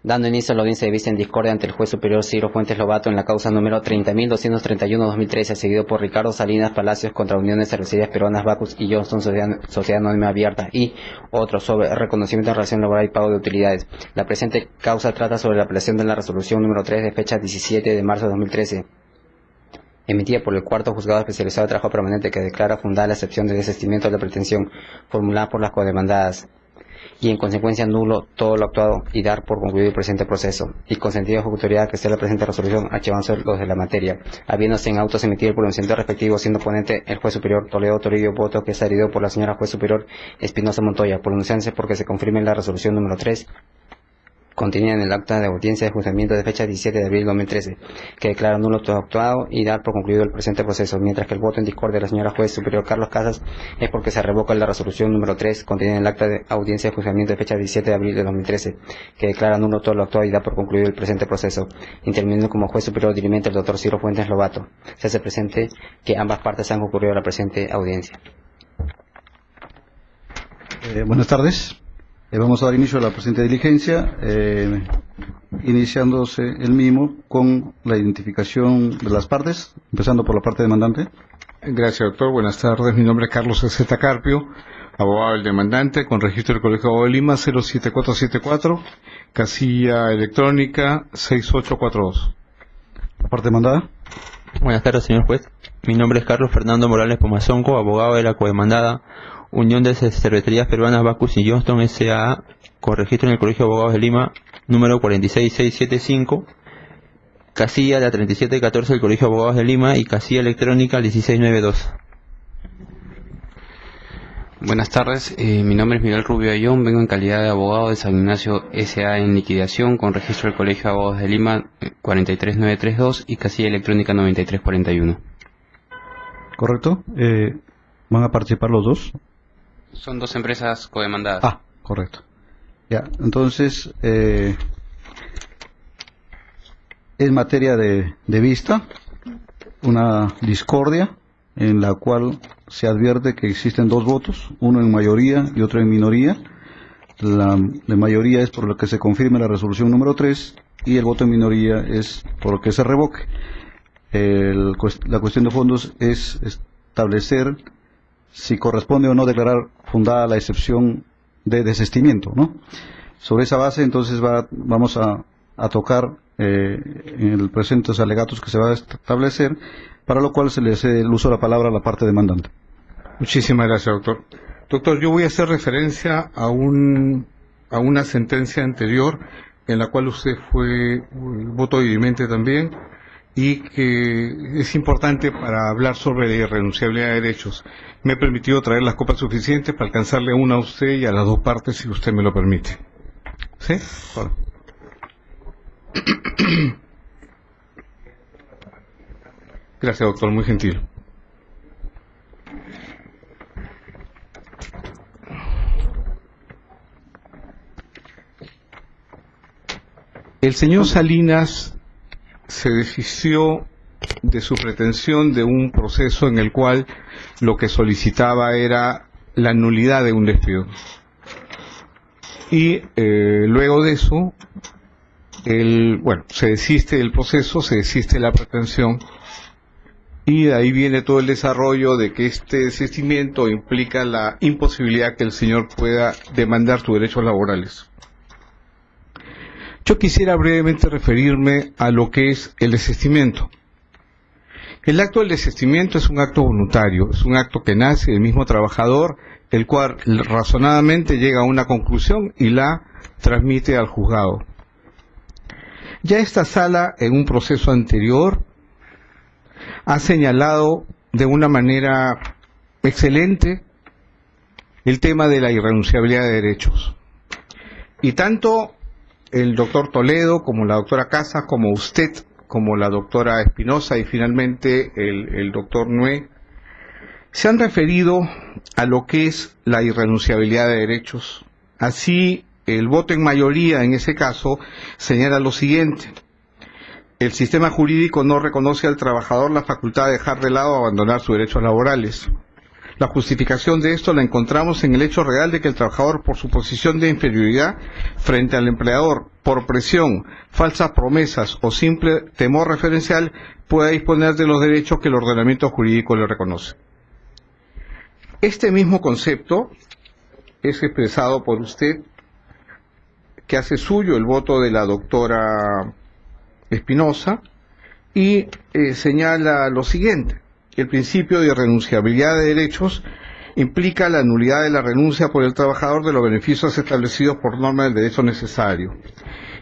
Dando inicio a la audiencia de vista en discordia ante el juez superior Ciro Fuentes Lobato en la causa número 30.231-2013, seguido por Ricardo Salinas Palacios contra Uniones Cervecerías Peruanas Bacus y Johnston Sociedad Anónima Abierta y otros sobre reconocimiento de relación laboral y pago de utilidades. La presente causa trata sobre la apelación de la resolución número 3 de fecha 17 de marzo de 2013. Emitida por el cuarto juzgado especializado de trabajo permanente que declara fundada la excepción de desistimiento de la pretensión formulada por las codemandadas y en consecuencia nulo todo lo actuado y dar por concluido el presente proceso y con sentido de ejecutoriedad que sea la presente resolución archivándose los de la materia, habiéndose en autos emitido el pronunciamiento respectivo, siendo ponente el juez superior Toledo Toribio, voto que es adherido por la señora juez superior Espinosa Montoya, pronunciándose porque se confirme la resolución número 3 contenida en el acta de audiencia de juzgamiento de fecha 17 de abril de 2013, que declara nulo todo actuado y dar por concluido el presente proceso, mientras que el voto en discordia de la señora juez superior Carlos Casas es porque se revoca la resolución número 3 contenida en el acta de audiencia de juzgamiento de fecha 17 de abril de 2013, que declara nulo todo lo actuado y da por concluido el presente proceso, interviniendo como juez superior dirimente el doctor Ciro Fuentes Lobato. Se hace presente que ambas partes han concurrido a la presente audiencia. Buenas tardes. Vamos a dar inicio a la presente diligencia, iniciándose el mismo con la identificación de las partes, empezando por la parte demandante. Gracias, doctor. Buenas tardes. Mi nombre es Carlos Z. Carpio, abogado del demandante, con registro del Colegio de Abogados de Lima 07474, casilla electrónica 6842. Parte demandada. Buenas tardes, señor juez. Mi nombre es Carlos Fernando Morales Pomazonco, abogado de la codemandada Unión de Cervecerías Peruanas Bacus y Johnston S.A., con registro en el Colegio de Abogados de Lima, número 46675, casilla la 3714 del Colegio de Abogados de Lima y casilla electrónica 1692. Buenas tardes, mi nombre es Miguel Rubio Ayón, vengo en calidad de abogado de San Ignacio S.A. en liquidación, con registro del Colegio de Abogados de Lima 43932 y casilla electrónica 9341. Correcto. ¿Van a participar los dos? Son dos empresas codemandadas. Ah, correcto. Ya, entonces, es materia de vista, una discordia en la cual se advierte que existen dos votos, uno en mayoría y otro en minoría. La de mayoría es por lo que se confirme la resolución número 3 y el voto en minoría es por lo que se revoque. La cuestión de fondos es establecer si corresponde o no declarar fundada la excepción de desistimiento, ¿no? Sobre esa base, entonces, vamos a tocar en el presentes alegatos que se va a establecer, para lo cual se le cede el uso de la palabra a la parte demandante. Muchísimas gracias, doctor. Doctor, yo voy a hacer referencia a una sentencia anterior en la cual usted fue voto dirimente también, y que es importante para hablar sobre la irrenunciabilidad de derechos. Me he permitido traer las copas suficientes para alcanzarle una a usted y a las dos partes, si usted me lo permite. ¿Sí? Bueno. Gracias, doctor, muy gentil. El señor Salinas se desistió de su pretensión de un proceso en el cual lo que solicitaba era la nulidad de un despido. Y luego de eso, se desiste del proceso, se desiste de la pretensión, y de ahí viene todo el desarrollo de que este desistimiento implica la imposibilidad que el señor pueda demandar sus derechos laborales. Yo quisiera brevemente referirme a lo que es el desistimiento. El acto del desistimiento es un acto voluntario, es un acto que nace del mismo trabajador, el cual razonadamente llega a una conclusión y la transmite al juzgado. Ya esta sala, en un proceso anterior, ha señalado de una manera excelente el tema de la irrenunciabilidad de derechos. Y tanto el doctor Toledo, como la doctora Casas, como usted, como la doctora Espinosa y finalmente el doctor Nué, se han referido a lo que es la irrenunciabilidad de derechos. Así, el voto en mayoría en ese caso señala lo siguiente: el sistema jurídico no reconoce al trabajador la facultad de dejar de lado o abandonar sus derechos laborales. La justificación de esto la encontramos en el hecho real de que el trabajador, por su posición de inferioridad frente al empleador por presión, falsas promesas o simple temor referencial, pueda disponer de los derechos que el ordenamiento jurídico le reconoce. Este mismo concepto es expresado por usted, que hace suyo el voto de la doctora Espinosa, y señala lo siguiente: el principio de irrenunciabilidad de derechos implica la nulidad de la renuncia por el trabajador de los beneficios establecidos por norma del derecho necesario.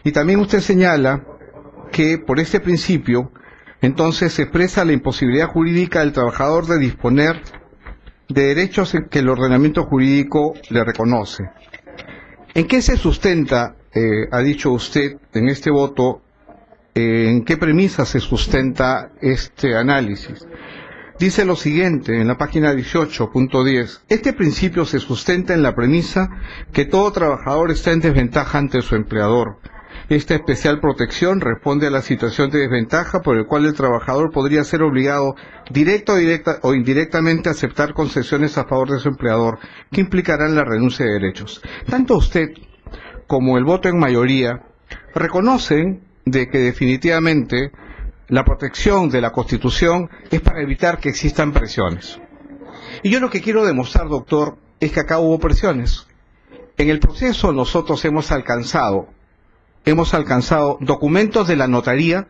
Y también usted señala que por este principio, entonces se expresa la imposibilidad jurídica del trabajador de disponer de derechos que el ordenamiento jurídico le reconoce. ¿En qué se sustenta, ha dicho usted en este voto, en qué premisa se sustenta este análisis? Dice lo siguiente en la página 18.10: este principio se sustenta en la premisa que todo trabajador está en desventaja ante su empleador. Esta especial protección responde a la situación de desventaja por el cual el trabajador podría ser obligado directa o indirectamente a aceptar concesiones a favor de su empleador que implicarán la renuncia de derechos. Tanto usted como el voto en mayoría reconocen de que definitivamente la protección de la Constitución es para evitar que existan presiones. Y yo lo que quiero demostrar, doctor, es que acá hubo presiones. En el proceso nosotros hemos alcanzado documentos de la notaría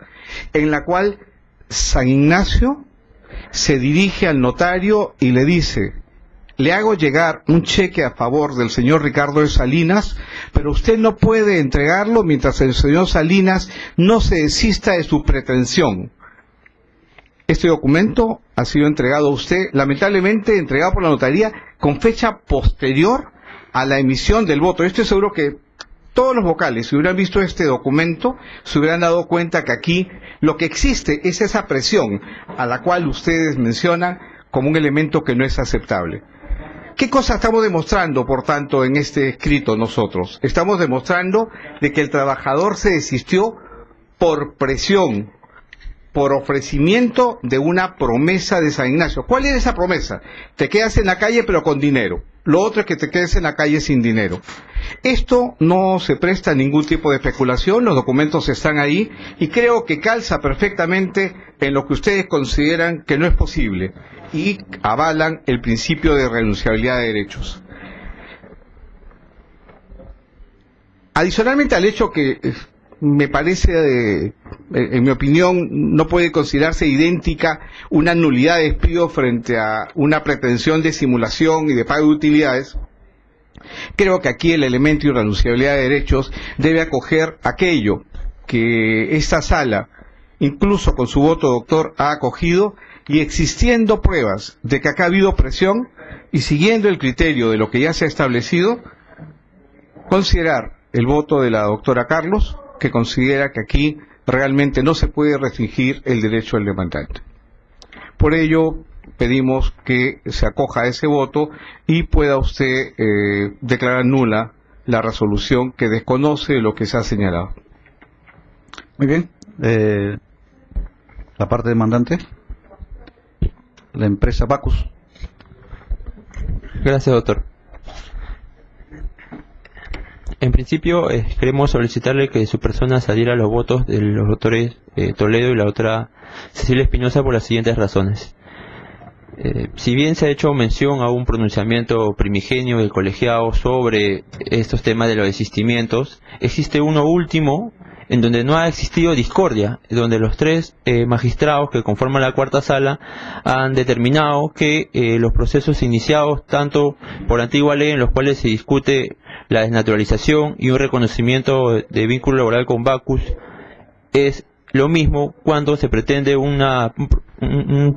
en la cual San Ignacio se dirige al notario y le dice: le hago llegar un cheque a favor del señor Ricardo de Salinas, pero usted no puede entregarlo mientras el señor Salinas no se desista de su pretensión. Este documento ha sido entregado a usted, lamentablemente entregado por la notaría con fecha posterior a la emisión del voto. Estoy seguro que todos los vocales, si hubieran visto este documento, se hubieran dado cuenta que aquí lo que existe es esa presión a la cual ustedes mencionan como un elemento que no es aceptable. ¿Qué cosa estamos demostrando, por tanto, en este escrito nosotros? Estamos demostrando de que el trabajador se desistió por presión, por ofrecimiento de una promesa de San Ignacio. ¿Cuál era esa promesa? Te quedas en la calle pero con dinero. Lo otro es que te quedes en la calle sin dinero. Esto no se presta a ningún tipo de especulación, los documentos están ahí y creo que calza perfectamente en lo que ustedes consideran que no es posible y avalan el principio de renunciabilidad de derechos. Adicionalmente al hecho que me parece, en mi opinión, no puede considerarse idéntica una nulidad de despido frente a una pretensión de simulación y de pago de utilidades, creo que aquí el elemento de irrenunciabilidad de derechos debe acoger aquello que esta sala, incluso con su voto, doctor, ha acogido, y existiendo pruebas de que acá ha habido presión y siguiendo el criterio de lo que ya se ha establecido, considerar el voto de la doctora Carlos, que considera que aquí realmente no se puede restringir el derecho del demandante. Por ello, pedimos que se acoja a ese voto y pueda usted declarar nula la resolución que desconoce lo que se ha señalado. Muy bien. La parte demandante, la empresa Bacus. Gracias, doctor. En principio, queremos solicitarle que su persona saliera a los votos de los doctores Toledo y la doctora Cecilia Espinosa por las siguientes razones. Si bien se ha hecho mención a un pronunciamiento primigenio del colegiado sobre estos temas de los desistimientos, existe uno último en donde no ha existido discordia, donde los tres magistrados que conforman la cuarta sala han determinado que los procesos iniciados tanto por antigua ley en los cuales se discute la desnaturalización y un reconocimiento de vínculo laboral con Bacus es lo mismo cuando se pretende un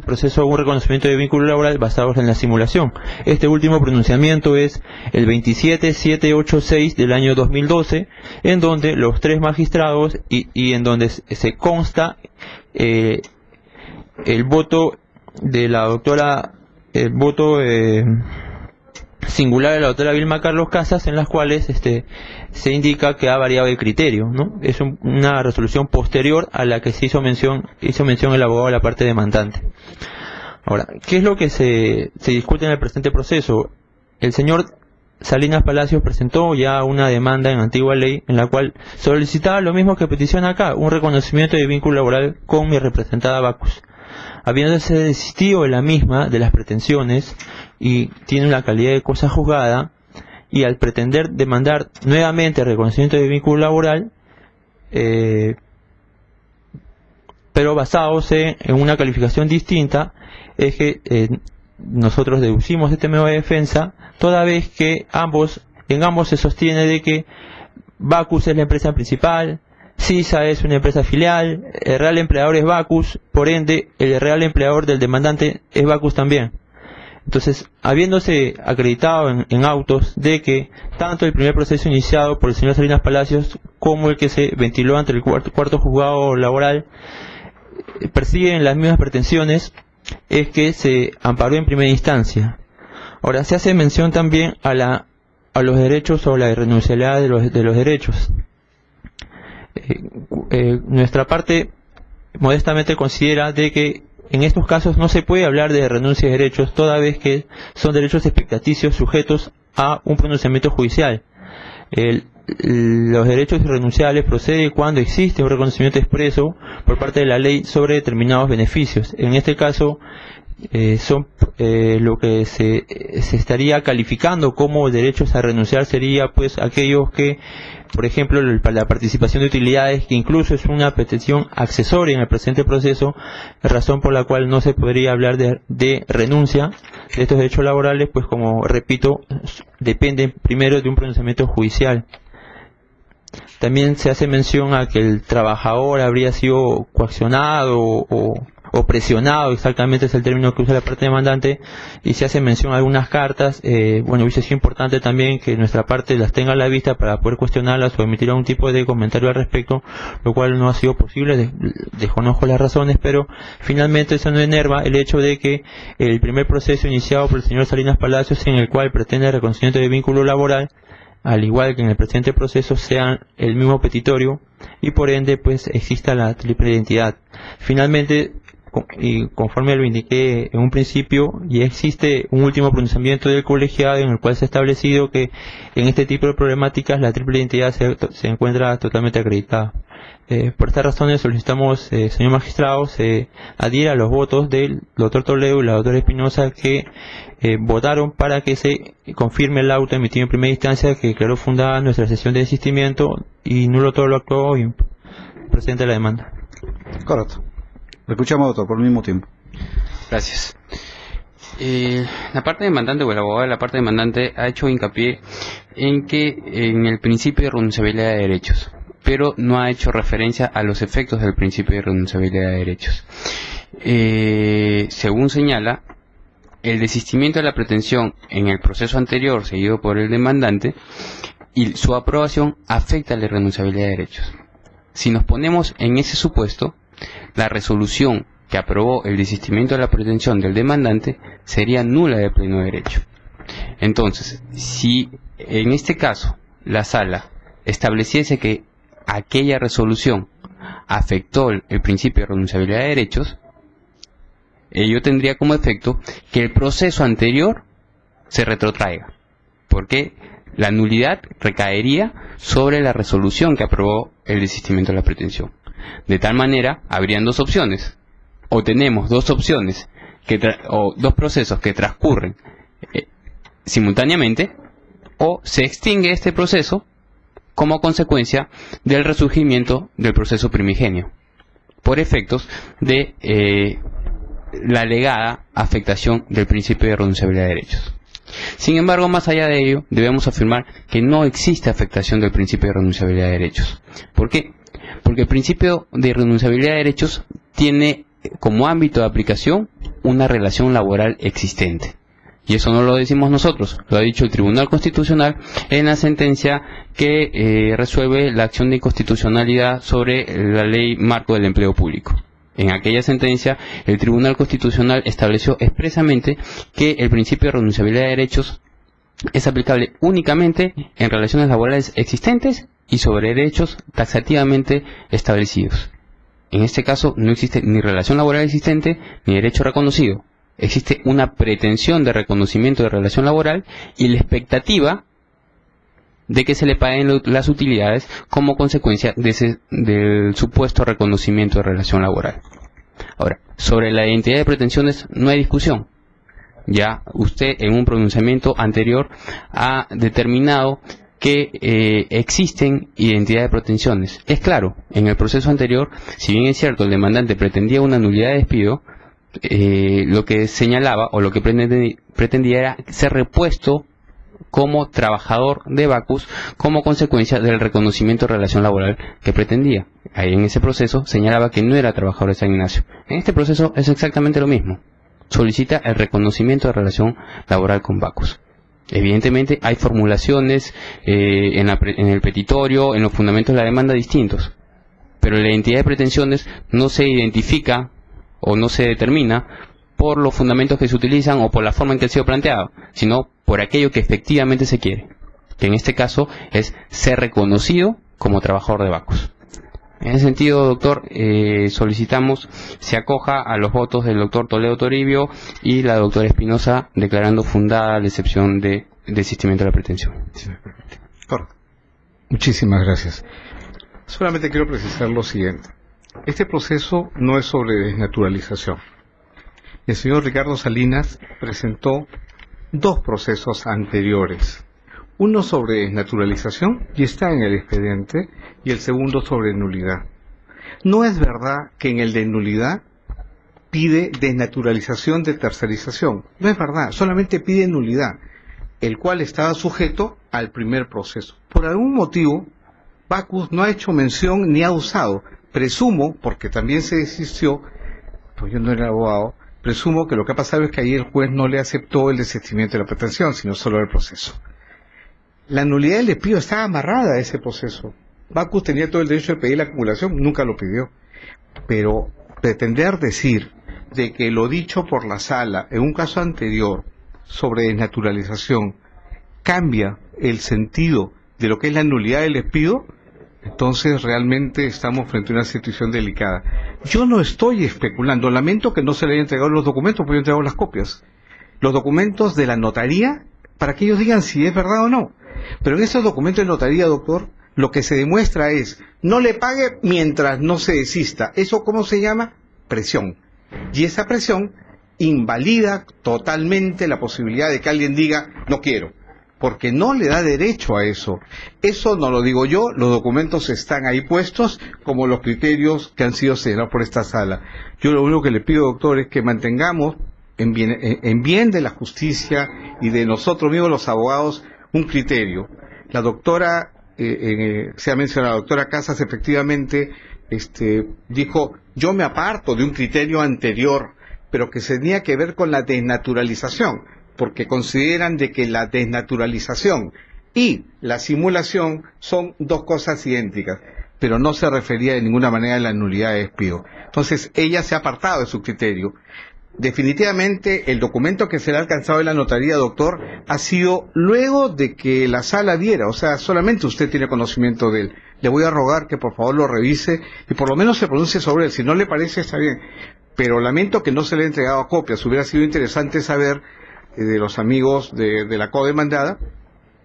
reconocimiento de vínculo laboral basado en la simulación. Este último pronunciamiento es el 27786 del año 2012, en donde los tres magistrados y en donde se consta el voto de la doctora, el voto singular de la doctora Vilma Carlos Casas, en las cuales se indica que ha variado el criterio, ¿no? Es una resolución posterior a la que se hizo mención el abogado de la parte demandante. Ahora, ¿qué es lo que se discute en el presente proceso? El señor Salinas Palacios presentó ya una demanda en antigua ley en la cual solicitaba lo mismo que peticiona acá, un reconocimiento de vínculo laboral con mi representada Bacus. Habiéndose desistido de la misma, de las pretensiones, y tiene la calidad de cosa juzgada, y al pretender demandar nuevamente el reconocimiento de vínculo laboral, pero basándose en una calificación distinta, es que nosotros deducimos este medio de defensa, toda vez que en ambos se sostiene de que Bacus es la empresa principal, CISA es una empresa filial, el real empleador es Bacus, por ende el real empleador del demandante es Bacus también. Entonces, habiéndose acreditado en autos de que tanto el primer proceso iniciado por el señor Salinas Palacios como el que se ventiló ante el cuarto juzgado laboral persiguen las mismas pretensiones, es que se amparó en primera instancia. Ahora, se hace mención también a los derechos o la irrenunciabilidad de los derechos. Nuestra parte modestamente considera de que en estos casos no se puede hablar de renuncia de derechos, toda vez que son derechos expectaticios sujetos a un pronunciamiento judicial. Los derechos irrenunciables proceden cuando existe un reconocimiento expreso por parte de la ley sobre determinados beneficios. En este caso, son lo que se estaría calificando como derechos a renunciar sería pues aquellos que, por ejemplo, la participación de utilidades, que incluso es una pretensión accesoria en el presente proceso, razón por la cual no se podría hablar de renuncia de estos derechos laborales, pues como repito, dependen primero de un pronunciamiento judicial. También se hace mención a que el trabajador habría sido coaccionado o presionado, exactamente es el término que usa la parte demandante, y se hace mención a algunas cartas. Bueno, hubiese sido importante también que nuestra parte las tenga a la vista para poder cuestionarlas o emitir algún tipo de comentario al respecto, lo cual no ha sido posible, desconozco las razones, pero finalmente eso no enerva el hecho de que el primer proceso iniciado por el señor Salinas Palacios, en el cual pretende el reconocimiento de vínculo laboral, al igual que en el presente proceso, sean el mismo petitorio y por ende pues exista la triple identidad. Finalmente, y conforme lo indiqué en un principio, ya existe un último pronunciamiento del colegiado en el cual se ha establecido que en este tipo de problemáticas la triple identidad se encuentra totalmente acreditada. Por estas razones solicitamos, señor magistrado, se adhiera a los votos del doctor Toledo y la doctora Espinosa, que votaron para que se confirme el auto emitido en primera instancia que declaró fundada nuestra sesión de desistimiento y nulo todo lo actuado y presente la demanda. Correcto. Lo escuchamos, doctor, por el mismo tiempo. Gracias. La parte demandante o el abogado de la parte demandante ha hecho hincapié en que en el principio de renunciabilidad de derechos, pero no ha hecho referencia a los efectos del principio de renunciabilidad de derechos. Según señala, el desistimiento de la pretensión en el proceso anterior seguido por el demandante y su aprobación afecta a la irrenunciabilidad de derechos. Si nos ponemos en ese supuesto, la resolución que aprobó el desistimiento de la pretensión del demandante sería nula de pleno derecho. Entonces, si en este caso la sala estableciese que aquella resolución afectó el principio de renunciabilidad de derechos, ello tendría como efecto que el proceso anterior se retrotraiga, porque la nulidad recaería sobre la resolución que aprobó el desistimiento de la pretensión. De tal manera, habrían dos opciones, o tenemos dos opciones o dos procesos que transcurren simultáneamente, o se extingue este proceso como consecuencia del resurgimiento del proceso primigenio, por efectos de la alegada afectación del principio de renunciabilidad de derechos. Sin embargo, más allá de ello, debemos afirmar que no existe afectación del principio de renunciabilidad de derechos. ¿Por qué? Porque el principio de renunciabilidad de derechos tiene como ámbito de aplicación una relación laboral existente. Y eso no lo decimos nosotros, lo ha dicho el Tribunal Constitucional en la sentencia que resuelve la acción de inconstitucionalidad sobre la Ley Marco del Empleo Público. En aquella sentencia, el Tribunal Constitucional estableció expresamente que el principio de renunciabilidad de derechos es aplicable únicamente en relaciones laborales existentes y sobre derechos taxativamente establecidos. En este caso no existe ni relación laboral existente ni derecho reconocido. Existe una pretensión de reconocimiento de relación laboral y la expectativa de que se le paguen las utilidades como consecuencia del supuesto reconocimiento de relación laboral. Ahora, sobre la identidad de pretensiones no hay discusión. Ya usted en un pronunciamiento anterior ha determinado que existen identidad de pretensiones. Es claro, en el proceso anterior, si bien es cierto el demandante pretendía una nulidad de despido, lo que señalaba o lo que pretendía era ser repuesto como trabajador de Bacus como consecuencia del reconocimiento de relación laboral que pretendía. Ahí en ese proceso señalaba que no era trabajador de San Ignacio. En este proceso es exactamente lo mismo. Solicita el reconocimiento de relación laboral con Bacus. Evidentemente hay formulaciones en el petitorio, en los fundamentos de la demanda distintos, pero la identidad de pretensiones no se identifica o no se determina por los fundamentos que se utilizan o por la forma en que ha sido planteado, sino por aquello que efectivamente se quiere, que en este caso es ser reconocido como trabajador de Bacus. En ese sentido, doctor, solicitamos se acoja a los votos del doctor Toledo Toribio y la doctora Espinosa, declarando fundada la excepción de desistimiento de la pretensión. Muchísimas gracias. Solamente quiero precisar lo siguiente. Este proceso no es sobre desnaturalización. El señor Ricardo Salinas presentó dos procesos anteriores. Uno sobre desnaturalización, y está en el expediente, y el segundo sobre nulidad. No es verdad que en el de nulidad pide desnaturalización de tercerización. No es verdad, solamente pide nulidad, el cual estaba sujeto al primer proceso. Por algún motivo, Bacus no ha hecho mención ni ha usado. Presumo, porque también se desistió, pues yo no era abogado, presumo que lo que ha pasado es que ahí el juez no le aceptó el desistimiento de la pretensión, sino solo el proceso. La nulidad del despido estaba amarrada a ese proceso. Bacus tenía todo el derecho de pedir la acumulación, nunca lo pidió. Pero pretender decir de que lo dicho por la sala en un caso anterior sobre desnaturalización cambia el sentido de lo que es la nulidad del despido, entonces realmente estamos frente a una situación delicada. Yo no estoy especulando, lamento que no se le hayan entregado los documentos, porque yo he entregado las copias. Los documentos de la notaría, para que ellos digan si es verdad o no. Pero en esos documentos de notaría, doctor, lo que se demuestra es, no le pague mientras no se desista. ¿Eso cómo se llama? Presión. Y esa presión invalida totalmente la posibilidad de que alguien diga, no quiero, porque no le da derecho a eso. Eso no lo digo yo, los documentos están ahí puestos como los criterios que han sido señalados por esta sala. Yo lo único que le pido, doctor, es que mantengamos en bien de la justicia y de nosotros mismos los abogados un criterio. La doctora, se ha mencionado, la doctora Casas efectivamente dijo, yo me aparto de un criterio anterior, pero que tenía que ver con la desnaturalización, porque consideran de que la desnaturalización y la simulación son dos cosas idénticas, pero no se refería de ninguna manera a la nulidad de despido. Entonces ella se ha apartado de su criterio. Definitivamente el documento que se le ha alcanzado de la notaría, doctor, ha sido luego de que la sala diera, o sea, solamente usted tiene conocimiento de él. Le voy a rogar que por favor lo revise y por lo menos se pronuncie sobre él. Si no le parece, está bien, pero lamento que no se le haya entregado a copias. Hubiera sido interesante saber de los amigos de la codemandada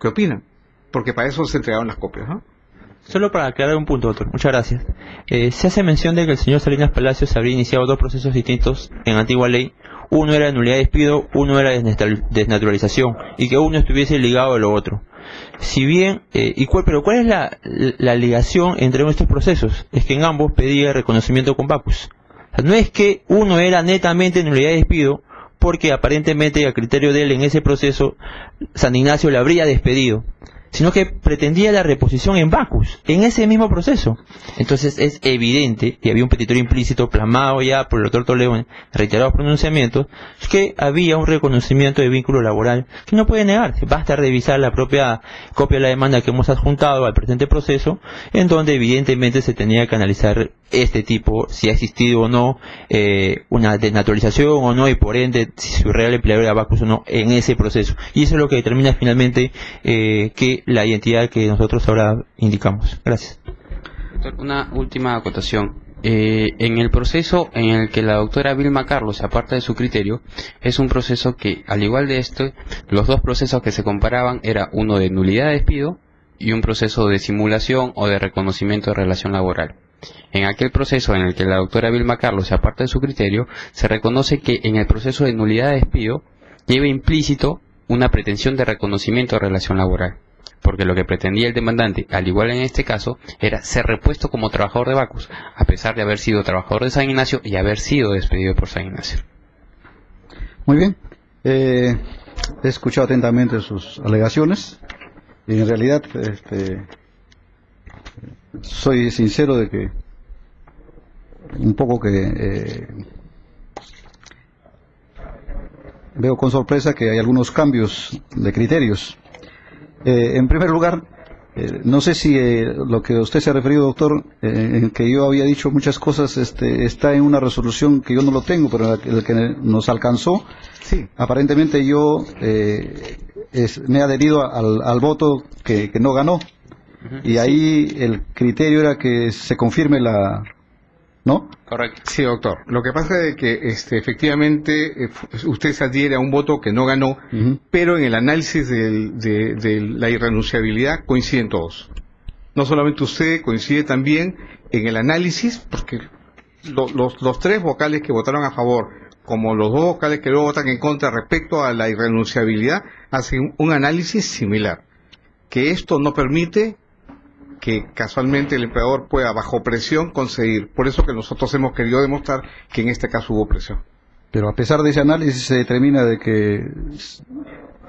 qué opinan, porque para eso se entregaron las copias, ¿no? Solo para aclarar un punto, doctor. Muchas gracias. Se hace mención de que el señor Salinas Palacios habría iniciado dos procesos distintos en antigua ley. Uno era de nulidad de despido, uno era de desnaturalización, y que uno estuviese ligado a lo otro. Si bien, pero ¿cuál es la ligación entre estos procesos? Es que en ambos pedía reconocimiento con Bacus. O sea, no es que uno era netamente nulidad de despido, porque aparentemente a criterio de él en ese proceso San Ignacio le habría despedido, sino que pretendía la reposición en Bacus, en ese mismo proceso. Entonces es evidente, y había un petitorio implícito plasmado ya por el doctor Toledo en reiterados pronunciamientos, que había un reconocimiento de vínculo laboral que no puede negarse. Basta revisar la propia copia de la demanda que hemos adjuntado al presente proceso, en donde evidentemente se tenía que analizar este tipo, si ha existido o no una desnaturalización o no, y por ende si su real empleador era Bacus o no en ese proceso. Y eso es lo que determina finalmente que la identidad que nosotros ahora indicamos. Gracias. Doctor, una última acotación. En el proceso en el que la doctora Vilma Carlos se aparta de su criterio, es un proceso que, al igual de esto, los dos procesos que se comparaban era uno de nulidad de despido y un proceso de simulación o de reconocimiento de relación laboral. En aquel proceso en el que la doctora Vilma Carlos se aparta de su criterio, se reconoce que en el proceso de nulidad de despido lleva implícito una pretensión de reconocimiento de relación laboral, porque lo que pretendía el demandante, al igual en este caso, era ser repuesto como trabajador de Bacus, a pesar de haber sido trabajador de San Ignacio y haber sido despedido por San Ignacio. Muy bien. He escuchado atentamente sus alegaciones y en realidad soy sincero de que un poco que veo con sorpresa que hay algunos cambios de criterios. En primer lugar, no sé si lo que usted se ha referido, doctor, en que yo había dicho muchas cosas, está en una resolución que yo no lo tengo, pero el que nos alcanzó. Sí. Aparentemente yo me he adherido al voto que no ganó. Y ahí el criterio era que se confirme ¿no? Correcto. Sí, doctor. Lo que pasa es que efectivamente usted se adhiere a un voto que no ganó, pero en el análisis de la irrenunciabilidad coinciden todos. No solamente usted, coincide también en el análisis, porque los tres vocales que votaron a favor, como los dos vocales que luego votan en contra respecto a la irrenunciabilidad, hacen un análisis similar. Que esto no permite que casualmente el empleador pueda bajo presión conseguir. Por eso que nosotros hemos querido demostrar que en este caso hubo presión. Pero a pesar de ese análisis se determina de que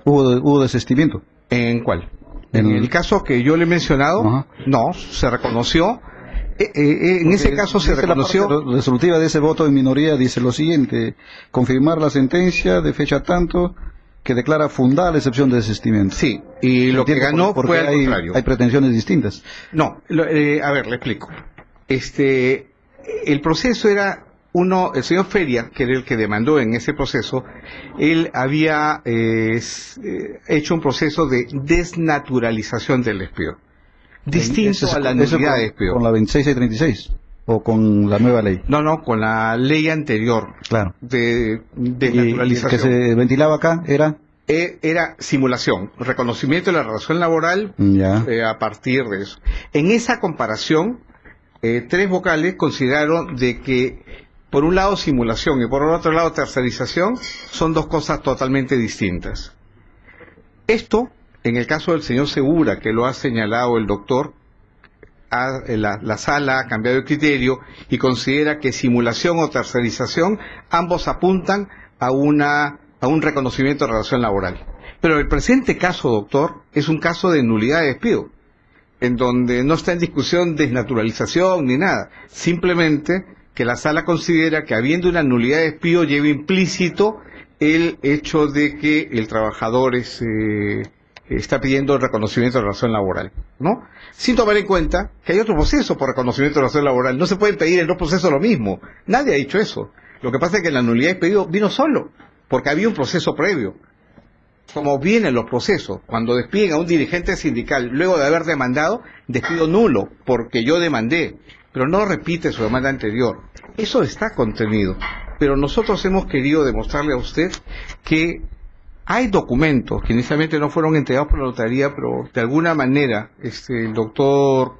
hubo desistimiento. ¿En cuál? En el caso que yo le he mencionado, no, se reconoció. En ese caso se reconoció. La parte resolutiva de ese voto en minoría dice lo siguiente: confirmar la sentencia de fecha tanto que declara fundada la excepción de desistimiento. Sí, y lo que ganó fue al contrario. Hay pretensiones distintas. No, a ver, le explico. El proceso era el señor Feria, que era el que demandó en ese proceso, él había hecho un proceso de desnaturalización del despido, distinto a la nulidad de despido. ¿Con la 2636 o con la nueva ley? No, con la ley anterior. Claro. De desnaturalización. ¿Y el que se ventilaba acá era? Era simulación, reconocimiento de la relación laboral a partir de eso. En esa comparación, tres vocales consideraron de que, por un lado, simulación y por otro lado, tercerización, son dos cosas totalmente distintas. Esto, en el caso del señor Segura, que lo ha señalado el doctor, la sala ha cambiado el criterio y considera que simulación o tercerización ambos apuntan a un reconocimiento de relación laboral. Pero el presente caso, doctor, es un caso de nulidad de despido, en donde no está en discusión desnaturalización ni nada, simplemente que la sala considera que habiendo una nulidad de despido lleva implícito el hecho de que el trabajador está pidiendo el reconocimiento de relación laboral, ¿no? Sin tomar en cuenta que hay otro proceso por reconocimiento de relación laboral. No se puede pedir en dos procesos lo mismo. Nadie ha dicho eso. Lo que pasa es que la nulidad de despido vino solo, porque había un proceso previo. Como vienen los procesos, cuando despiden a un dirigente sindical luego de haber demandado, despido nulo, porque yo demandé, pero no repite su demanda anterior. Eso está contenido. Pero nosotros hemos querido demostrarle a usted que hay documentos que inicialmente no fueron entregados por la notaría, pero de alguna manera el doctor,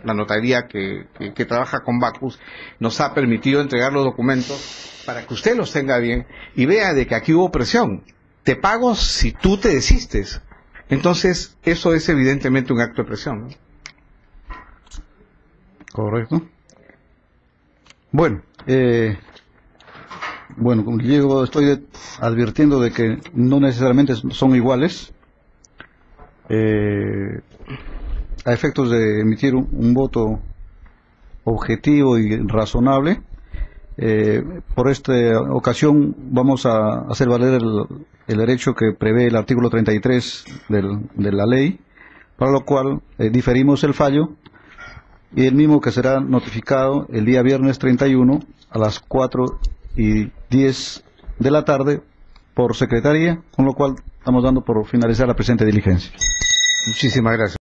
la notaría que trabaja con Bacus, nos ha permitido entregar los documentos para que usted los tenga bien y vea de que aquí hubo presión. Te pago si tú te desistes. Entonces, eso es evidentemente un acto de presión, ¿no? Correcto. Bueno, como yo estoy advirtiendo de que no necesariamente son iguales. A efectos de emitir un voto objetivo y razonable, por esta ocasión vamos a hacer valer el derecho que prevé el artículo 33 de la ley, para lo cual diferimos el fallo y el mismo que será notificado el día viernes 31 a las 4:10 de la tarde por secretaría, con lo cual estamos dando por finalizar la presente diligencia. Muchísimas gracias.